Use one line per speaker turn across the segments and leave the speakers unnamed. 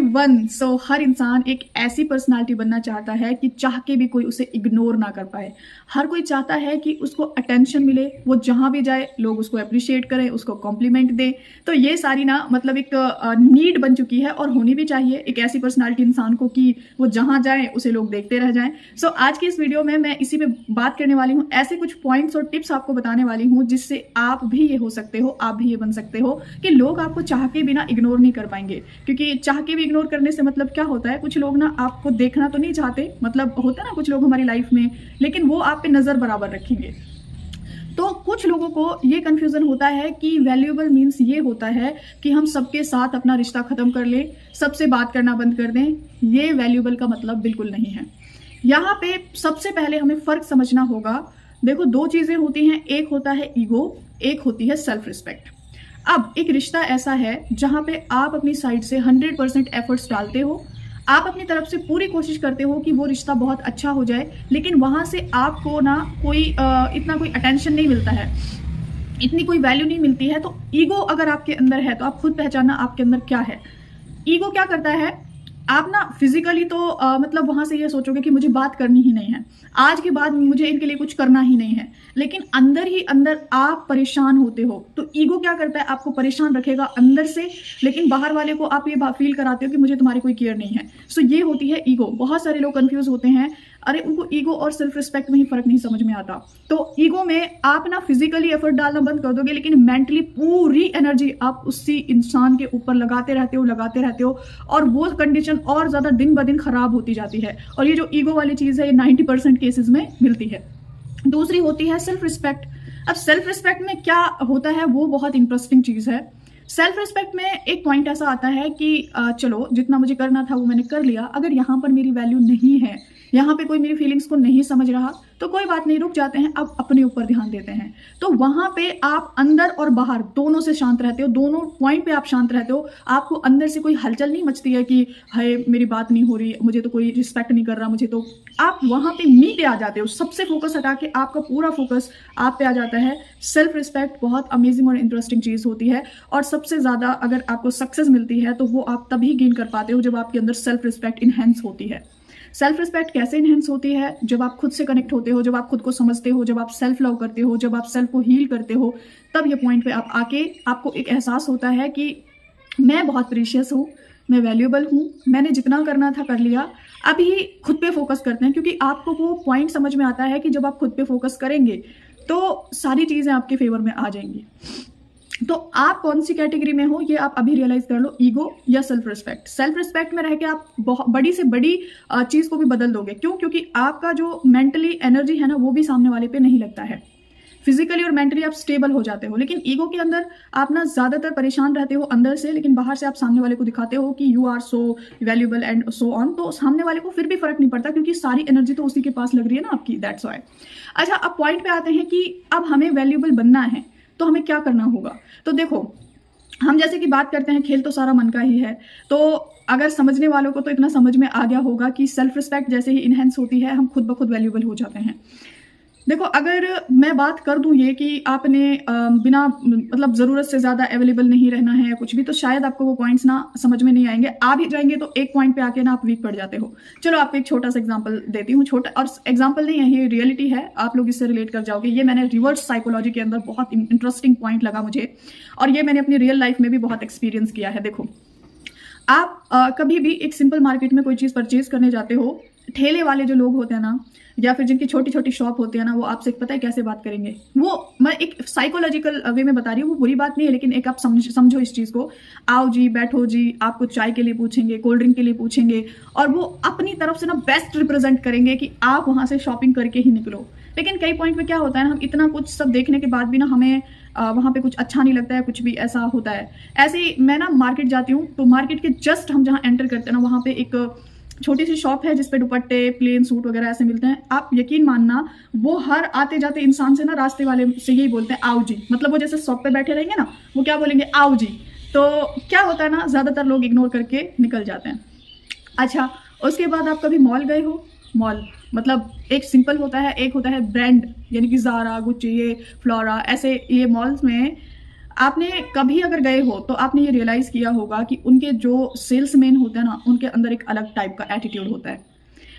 Everyone. सो हर इंसान एक ऐसी पर्सनालिटी बनना चाहता है कि चाह के भी कोई उसे इग्नोर ना कर पाए। हर कोई चाहता है कि उसको अटेंशन मिले, वो जहाँ भी जाए लोग उसको अप्रिशिएट करें, उसको कॉम्प्लीमेंट दें। तो ये सारी ना मतलब एक नीड बन चुकी है और होनी भी चाहिए एक ऐसी पर्सनालिटी इंसान को कि वो जहाँ जाए उसे लोग देखते रह जाएं। सो आज की इस वीडियो में मैं इसी पे बात करने वाली हूँ, ऐसे कुछ पॉइंट्स और टिप्स आपको बताने वाली हूँ जिससे आप भी ये हो सकते हो, आप भी ये बन सकते हो कि लोग आपको चाह के बिना इग्नोर नहीं कर पाएंगे। क्योंकि चाह के भी इग्नोर करने से मतलब क्या होता है, कुछ लोग ना आपको देखना तो नहीं चाहते, मतलब होता है ना कुछ लोग हमारी लाइफ में, लेकिन वो आप पे नजर बराबर रखेंगे। तो कुछ लोगों को ये कंफ्यूजन होता है कि वैल्यूएबल मीन्स ये होता है कि हम सबके साथ अपना रिश्ता खत्म कर लें, सबसे बात करना बंद कर दें। ये वैल्यूएबल का मतलब बिल्कुल नहीं है। यहाँ पे सबसे पहले हमें फर्क समझना होगा। देखो, दो चीजें होती हैं, एक होता है ईगो, एक होती है सेल्फ रिस्पेक्ट। अब एक रिश्ता ऐसा है जहां पे आप अपनी साइड से 100% एफर्ट्स डालते हो, आप अपनी तरफ से पूरी कोशिश करते हो कि वो रिश्ता बहुत अच्छा हो जाए, लेकिन वहां से आपको ना कोई इतना कोई अटेंशन नहीं मिलता है, इतनी कोई वैल्यू नहीं मिलती है। तो ईगो अगर आपके अंदर है तो आप खुद पहचानना आपके अंदर क्या है। ईगो क्या करता है, आप ना फिजिकली तो मतलब वहां से ये सोचोगे कि मुझे बात करनी ही नहीं है, आज के बाद मुझे इनके लिए कुछ करना ही नहीं है, लेकिन अंदर ही अंदर आप परेशान होते हो। तो ईगो क्या करता है, आपको परेशान रखेगा अंदर से, लेकिन बाहर वाले को आप ये फील कराते हो कि मुझे तुम्हारी कोई केयर नहीं है। सो ये होती है ईगो। बहुत सारे लोग कंफ्यूज होते हैं, अरे उनको ईगो और सेल्फ रिस्पेक्ट में ही फर्क नहीं समझ में आता। तो ईगो में आप ना फिजिकली एफर्ट डालना बंद कर दोगे, लेकिन मेंटली पूरी एनर्जी आप उसी इंसान के ऊपर लगाते रहते हो, और वो कंडीशन और ज्यादा दिन ब दिन खराब होती जाती है। और ये जो ईगो वाली चीज है, ये 90% केसेस में मिलती है। दूसरी होती है सेल्फ रिस्पेक्ट। अब सेल्फ रिस्पेक्ट में क्या होता है, वो बहुत इंटरेस्टिंग चीज है। सेल्फ रिस्पेक्ट में एक पॉइंट ऐसा आता है कि चलो जितना मुझे करना था वो मैंने कर लिया, अगर यहाँ पर मेरी वैल्यू नहीं है, यहाँ पे कोई मेरी फीलिंग्स को नहीं समझ रहा, तो कोई बात नहीं, रुक जाते हैं, अब अपने ऊपर ध्यान देते हैं। तो वहां पे आप अंदर और बाहर दोनों से शांत रहते हो, दोनों पॉइंट पे आप शांत रहते हो। आपको अंदर से कोई हलचल नहीं मचती है कि हाय मेरी बात नहीं हो रही, मुझे तो कोई रिस्पेक्ट नहीं कर रहा, मुझे तो। आप वहां पे मी पे आ जाते हो, सबसे फोकस हटा के आपका पूरा फोकस आप पे आ जाता है। सेल्फ रिस्पेक्ट बहुत अमेजिंग और इंटरेस्टिंग चीज होती है, और सबसे ज्यादा अगर आपको सक्सेस मिलती है तो वो आप तभी गेन कर पाते हो जब आपके अंदर सेल्फ रिस्पेक्ट इनहेंस होती है। सेल्फ रिस्पेक्ट कैसे इनहेंस होती है, जब आप खुद से कनेक्ट होते हो, जब आप खुद को समझते हो, जब आप सेल्फ लव करते हो, जब आप सेल्फ को हील करते हो, तब ये पॉइंट पे आप आके आपको एक एहसास होता है कि मैं बहुत प्रीशियस हूँ, मैं वैल्यूएबल हूँ, मैंने जितना करना था कर लिया, अभी खुद पे फोकस करते हैं। क्योंकि आपको वो पॉइंट समझ में आता है कि जब आप खुद पे फोकस करेंगे तो सारी चीजें आपके फेवर में आ जाएंगी। तो आप कौन सी कैटेगरी में हो ये आप अभी रियलाइज कर लो, ईगो या सेल्फ रिस्पेक्ट। सेल्फ रिस्पेक्ट में रह के आप बहुत बड़ी से बड़ी चीज को भी बदल दोगे। क्यों? क्योंकि आपका जो मेंटली एनर्जी है ना, वो भी सामने वाले पे नहीं लगता है। फिजिकली और मेंटली आप स्टेबल हो जाते हो, लेकिन ईगो के अंदर आप ना ज्यादातर परेशान रहते हो अंदर से, लेकिन बाहर से आप सामने वाले को दिखाते हो कि you are so valuable and so on. तो सामने वाले को फिर भी फर्क नहीं पड़ता, क्योंकि सारी एनर्जी तो उसी के पास लग रही है ना आपकी, दैट्स व्हाई। अच्छा, अब पॉइंट पे आते हैं कि अब हमें वैल्यूएबल बनना है तो हमें क्या करना होगा। तो देखो, हम जैसे कि बात करते हैं, खेल तो सारा मन का ही है। तो अगर समझने वालों को तो इतना समझ में आ गया होगा कि सेल्फ रिस्पेक्ट जैसे ही इनहेंस होती है, हम खुद ब खुद वैल्यूएबल हो जाते हैं। देखो, अगर मैं बात कर दूं ये कि आपने बिना मतलब जरूरत से ज्यादा अवेलेबल नहीं रहना है कुछ भी, तो शायद आपको वो पॉइंट्स ना समझ में नहीं आएंगे। आ भी जाएंगे तो एक पॉइंट पे आके ना आप वीक पड़ जाते हो। चलो आपको एक छोटा सा एग्जांपल देती हूँ, छोटा और एग्जांपल नहीं है, ये रियलिटी है, आप लोग इससे रिलेट कर जाओगे। ये मैंने रिवर्स साइकोलॉजी के अंदर बहुत इंटरेस्टिंग पॉइंट लगा मुझे, और ये मैंने अपनी रियल लाइफ में भी बहुत एक्सपीरियंस किया है। देखो, आप कभी भी एक सिंपल मार्केट में कोई चीज परचेज करने जाते हो, ठेले वाले जो लोग होते हैं ना, या फिर जिनकी छोटी छोटी शॉप होती है ना, वो आपसे पता है कैसे बात करेंगे। वो मैं एक साइकोलॉजिकल वे में बता रही हूँ, वो बुरी बात नहीं है, लेकिन एक आप समझो इस चीज को। आओ जी, बैठो जी, आपको चाय के लिए पूछेंगे, कोल्ड ड्रिंक के लिए पूछेंगे, और वो अपनी तरफ से ना बेस्ट रिप्रेजेंट करेंगे कि आप वहां से शॉपिंग करके ही निकलो। लेकिन कई पॉइंट पे क्या होता है ना, हम इतना कुछ सब देखने के बाद भी ना हमें वहां पे कुछ अच्छा नहीं लगता है, कुछ भी ऐसा होता है। ऐसे ही मैं ना मार्केट जाती हूँ, तो मार्केट के जस्ट हम जहाँ एंटर करते हैं ना, वहां पे एक छोटी सी शॉप है जिसपे दुपट्टे, प्लेन सूट वगैरह ऐसे मिलते हैं। आप यकीन मानना, वो हर आते जाते इंसान से ना, रास्ते वाले से यही बोलते हैं आओ जी। मतलब वो जैसे शॉप पे बैठे रहेंगे ना, वो क्या बोलेंगे, आओ जी। तो क्या होता है ना, ज्यादातर लोग इग्नोर करके निकल जाते हैं। अच्छा, उसके बाद आप कभी मॉल गए हो? मॉल मतलब एक सिंपल होता है, एक होता है ब्रांड, यानी कि ज़ारा, गुच्ची, ये फ्लोरा, ऐसे ये मॉल्स में आपने कभी अगर गए हो तो आपने ये रियलाइज़ किया होगा कि उनके जो सेल्समैन होते हैं ना, उनके अंदर एक अलग टाइप का एटीट्यूड होता है।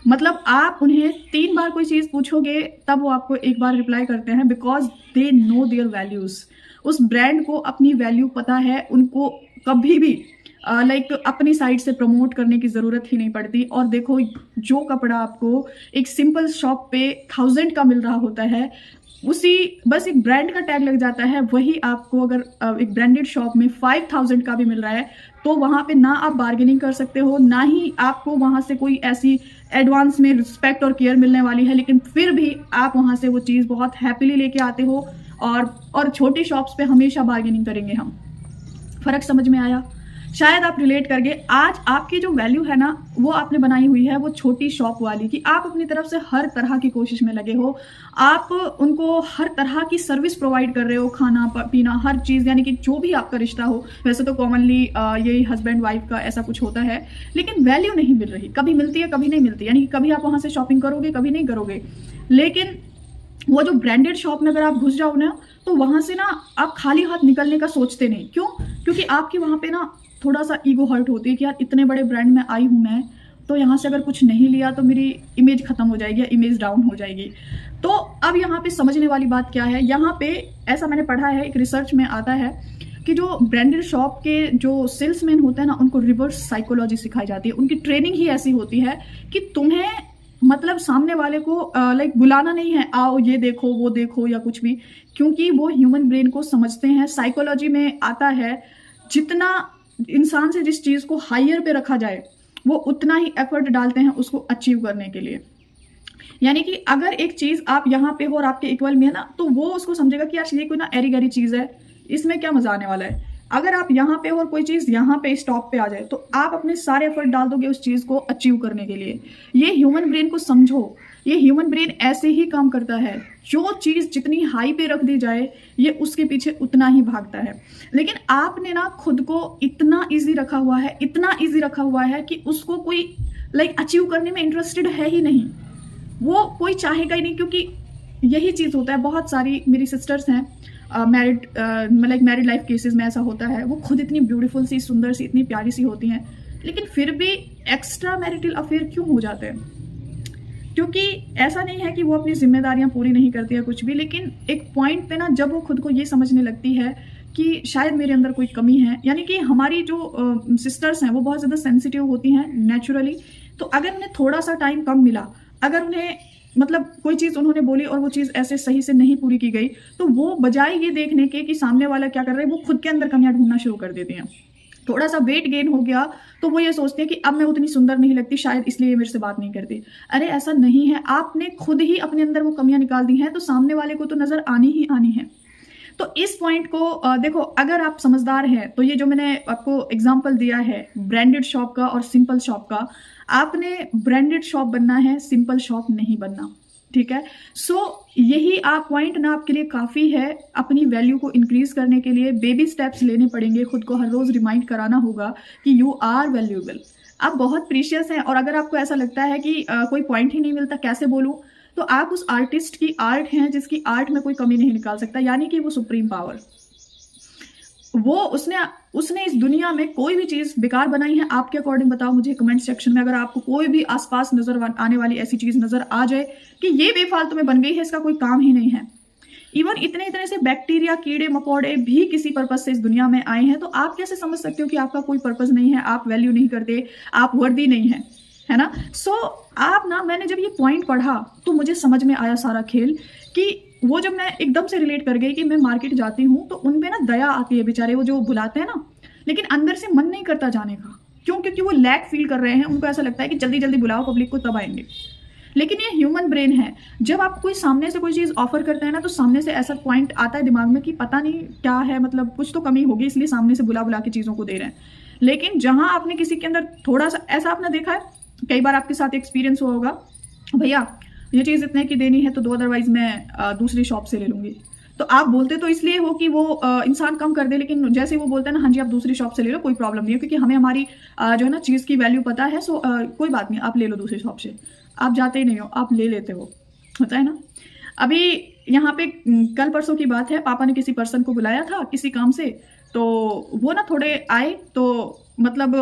मतलब आप उन्हें 3 बार कोई चीज़ पूछोगे तब वो आपको 1 बार रिप्लाई करते हैं, because they know their values. उस ब्रांड को अपनी वैल्यू पता है, उनको कभी भी लाइक अपनी साइड से प्रमोट करने की ज़रूरत ही नहीं पड़ती। और देखो, जो कपड़ा आपको एक सिंपल शॉप पे 1000 का मिल रहा होता है, उसी बस एक ब्रांड का टैग लग जाता है, वही आपको अगर एक ब्रांडेड शॉप में 5000 का भी मिल रहा है, तो वहाँ पे ना आप बार्गेनिंग कर सकते हो, ना ही आपको वहाँ से कोई ऐसी एडवांस में रिस्पेक्ट और केयर मिलने वाली है। लेकिन फिर भी आप वहाँ से वो चीज़ बहुत हैप्पीली लेके आते हो। और छोटी शॉप्स पे हमेशा बार्गेनिंग करेंगे हम। फ़र्क समझ में आया? शायद आप रिलेट कर गए। आज आपकी जो वैल्यू है ना, वो आपने बनाई हुई है वो छोटी शॉप वाली, कि आप अपनी तरफ से हर तरह की कोशिश में लगे हो। आप उनको हर तरह की सर्विस प्रोवाइड कर रहे हो, खाना पीना हर चीज़, यानी कि जो भी आपका रिश्ता हो। वैसे तो कॉमनली यही हस्बैंड वाइफ का ऐसा कुछ होता है, लेकिन वैल्यू नहीं मिल रही। कभी मिलती है, कभी नहीं मिलती, यानी कि कभी आप वहाँ से शॉपिंग करोगे, कभी नहीं करोगे। लेकिन वो जो ब्रांडेड शॉप में अगर आप घुस जाओ ना, तो वहाँ से ना आप खाली हाथ निकलने का सोचते नहीं। क्यों? क्योंकि आपकी वहाँ पे ना थोड़ा सा ईगो हर्ट होती है कि यार इतने बड़े ब्रांड में आई हूँ मैं, तो यहाँ से अगर कुछ नहीं लिया तो मेरी इमेज खत्म हो जाएगी या इमेज डाउन हो जाएगी। तो अब यहाँ पे समझने वाली बात क्या है, यहाँ पे ऐसा मैंने पढ़ा है, एक रिसर्च में आता है कि जो ब्रांडेड शॉप के जो सेल्समैन होते हैं ना, उनको रिवर्स साइकोलॉजी सिखाई जाती है। उनकी ट्रेनिंग ही ऐसी होती है कि तुम्हें मतलब सामने वाले को लाइक बुलाना नहीं है, आओ ये देखो वो देखो या कुछ भी, क्योंकि वो ह्यूमन ब्रेन को समझते हैं। साइकोलॉजी में आता है, जितना इंसान से जिस चीज़ को हायर पे रखा जाए, वो उतना ही एफर्ट डालते हैं उसको अचीव करने के लिए। यानी कि अगर एक चीज़ आप यहाँ पे हो और आपके इक्वल में है ना, तो वो उसको समझेगा कि यार ये कोई ना एरी गैरी चीज़ है, इसमें क्या मजा आने वाला है। अगर आप यहाँ पे हो और कोई चीज़ यहाँ पे स्टॉप पे आ जाए, तो आप अपने सारे एफर्ट डाल दोगे उस चीज़ को अचीव करने के लिए। ये ह्यूमन ब्रेन को समझो, ये ह्यूमन ब्रेन ऐसे ही काम करता है। जो चीज़ जितनी हाई पे रख दी जाए, ये उसके पीछे उतना ही भागता है। लेकिन आपने ना खुद को इतना ईजी रखा हुआ है, इतना ईजी रखा हुआ है कि उसको कोई लाइक अचीव करने में इंटरेस्टेड है ही नहीं, वो कोई चाहेगा ही नहीं। क्योंकि यही चीज़ होता है, बहुत सारी मेरी सिस्टर्स हैं मैरिड लाइफ केसेस में ऐसा होता है। वो खुद इतनी ब्यूटीफुल सी, सुंदर सी, इतनी प्यारी सी होती हैं, लेकिन फिर भी एक्स्ट्रा मैरिटल अफेयर क्यों हो जाते हैं? क्योंकि ऐसा नहीं है कि वो अपनी जिम्मेदारियां पूरी नहीं करती है कुछ भी, लेकिन एक पॉइंट पे ना जब वो खुद को ये समझने लगती है कि शायद मेरे अंदर कोई कमी है, यानी कि हमारी जो सिस्टर्स हैं वो बहुत ज़्यादा सेंसिटिव होती हैं नेचुरली। तो अगर उन्हें थोड़ा सा टाइम कम मिला, अगर उन्हें मतलब कोई चीज़ उन्होंने बोली और वो चीज़ ऐसे सही से नहीं पूरी की गई, तो वो बजाय ये देखने के कि सामने वाला क्या कर रहा है, वो खुद के अंदर कमियां ढूंढना शुरू कर देती हैं। थोड़ा सा वेट गेन हो गया तो वो ये सोचती है कि अब मैं उतनी सुंदर नहीं लगती, शायद इसलिए मेरे से बात नहीं करती। अरे ऐसा नहीं है, आपने खुद ही अपने अंदर वो कमियां निकाल दी हैं, तो सामने वाले को तो नजर आनी ही आनी है। तो इस पॉइंट को देखो, अगर आप समझदार हैं तो ये जो मैंने आपको एग्जांपल दिया है ब्रांडेड शॉप का और सिंपल शॉप का, आपने ब्रांडेड शॉप बनना है, सिंपल शॉप नहीं बनना। ठीक है? सो यही आप पॉइंट ना आपके लिए काफ़ी है। अपनी वैल्यू को इंक्रीज करने के लिए बेबी स्टेप्स लेने पड़ेंगे, खुद को हर रोज़ रिमाइंड कराना होगा कि यू आर वैल्यूएबल, आप बहुत प्रीशियस हैं। और अगर आपको ऐसा लगता है कि कोई पॉइंट ही नहीं मिलता, कैसे बोलूँ, तो आप उस आर्टिस्ट की आर्ट हैं जिसकी आर्ट में कोई कमी नहीं निकाल सकता, यानी कि वो सुप्रीम पावर। वो उसने इस दुनिया में कोई भी चीज बेकार बनाई है। आपके अकॉर्डिंग बताओ मुझे कमेंट सेक्शन में, अगर आपको कोई भी आसपास नजर आने वाली ऐसी चीज नजर आ जाए कि ये बेफालतू में बन गई है, इसका कोई काम ही नहीं है। इवन इतने इतने से बैक्टीरिया, कीड़े मकोड़े भी किसी पर्पज से इस दुनिया में आए हैं, तो आप कैसे समझ सकते हो कि आपका कोई पर्पज नहीं है, आप वैल्यू नहीं करते, आप वर्दी नहीं है ना? सो आप ना, मैंने जब ये पॉइंट पढ़ा तो मुझे समझ में आया सारा खेल, कि वो जब मैं एकदम से रिलेट कर गई कि मैं मार्केट जाती हूँ तो उनपे ना दया आती है, बेचारे वो जो बुलाते हैं ना, लेकिन अंदर से मन नहीं करता जाने का। क्यों? क्योंकि वो लैक फील कर रहे हैं, उनको ऐसा लगता है कि जल्दी जल्दी बुलाओ पब्लिक को, तब आएंगे। लेकिन ये ह्यूमन ब्रेन है, जब आप कोई सामने से कोई चीज़ ऑफर करते हैं ना, तो सामने से ऐसा पॉइंट आता है दिमाग में कि पता नहीं क्या है, मतलब कुछ तो कमी होगी, इसलिए सामने से बुला बुला के चीज़ों को दे रहे हैं। लेकिन जहां आपने किसी के अंदर थोड़ा सा ऐसा, आपने देखा है कई बार आपके साथ एक्सपीरियंस हुआ होगा, भैया ये चीज़ इतने की देनी है तो दो, अदरवाइज मैं दूसरी शॉप से ले लूंगी। तो आप बोलते तो इसलिए हो कि वो इंसान कम कर दे, लेकिन जैसे वो बोलता है ना, हाँ जी आप दूसरी शॉप से ले लो, कोई प्रॉब्लम नहीं है, क्योंकि हमें हमारी जो है ना चीज़ की वैल्यू पता है। सो कोई बात नहीं, आप ले लो दूसरी शॉप से। आप जाते ही नहीं हो, आप ले लेते हो, होता है ना। अभी यहाँ पे कल परसों की बात है, पापा ने किसी पर्सन को बुलाया था किसी काम से, तो वो ना थोड़े आए, तो मतलब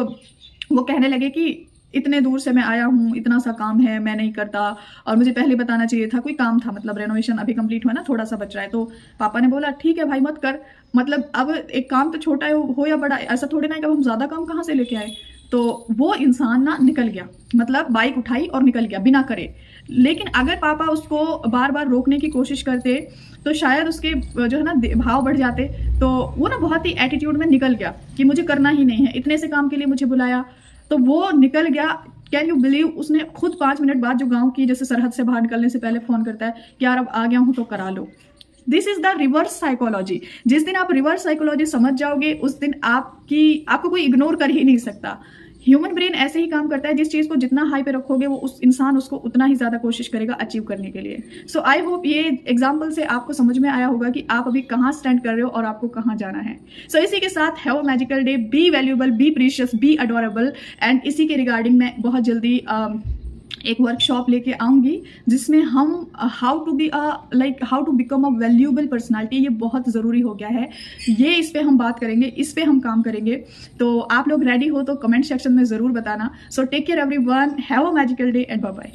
वो कहने लगे कि इतने दूर से मैं आया हूँ, इतना सा काम है, मैं नहीं करता, और मुझे पहले बताना चाहिए था, कोई काम था, मतलब रेनोवेशन अभी कंप्लीट हुआ ना, थोड़ा सा बच रहा है। तो पापा ने बोला ठीक है भाई मत कर, मतलब अब एक काम तो छोटा हो या बड़ा, ऐसा थोड़ी ना है कि अब हम ज्यादा काम कहाँ से लेके आए। तो वो इंसान ना निकल गया, मतलब बाइक उठाई और निकल गया बिना करे। लेकिन अगर पापा उसको बार बार रोकने की कोशिश करते तो शायद उसके जो है ना भाव बढ़ जाते। तो वो ना बहुत ही एटीट्यूड में निकल गया कि मुझे करना ही नहीं है, इतने से काम के लिए मुझे बुलाया, तो वो निकल गया। कैन यू बिलीव, उसने खुद 5 मिनट बाद जो गांव की जैसे सरहद से बाहर निकलने से पहले फोन करता है कि यार अब आ गया हूं तो करा लो। This is the reverse psychology. जिस दिन आप रिवर्स साइकोलॉजी समझ जाओगे उस दिन आपको कोई इग्नोर कर ही नहीं सकता। ह्यूमन ब्रेन ऐसे ही काम करता है, जिस चीज को जितना हाई पे रखोगे वो उस इंसान उसको उतना ही ज्यादा कोशिश करेगा अचीव करने के लिए। सो आई होप ये एग्जाम्पल से आपको समझ में आया होगा कि आप अभी कहाँ स्टैंड कर रहे हो और आपको कहाँ जाना है। सो इसी के साथ have a magical day, be valuable, be precious, be adorable. And इसी के रिगार्डिंग मैं बहुत जल्दी एक वर्कशॉप लेके आऊंगी जिसमें हम how to become a valuable personality, ये बहुत ज़रूरी हो गया है, ये इस पे हम बात करेंगे, इस पे हम काम करेंगे। तो आप लोग रेडी हो तो कमेंट सेक्शन में ज़रूर बताना। So take care everyone, have a magical day and bye bye.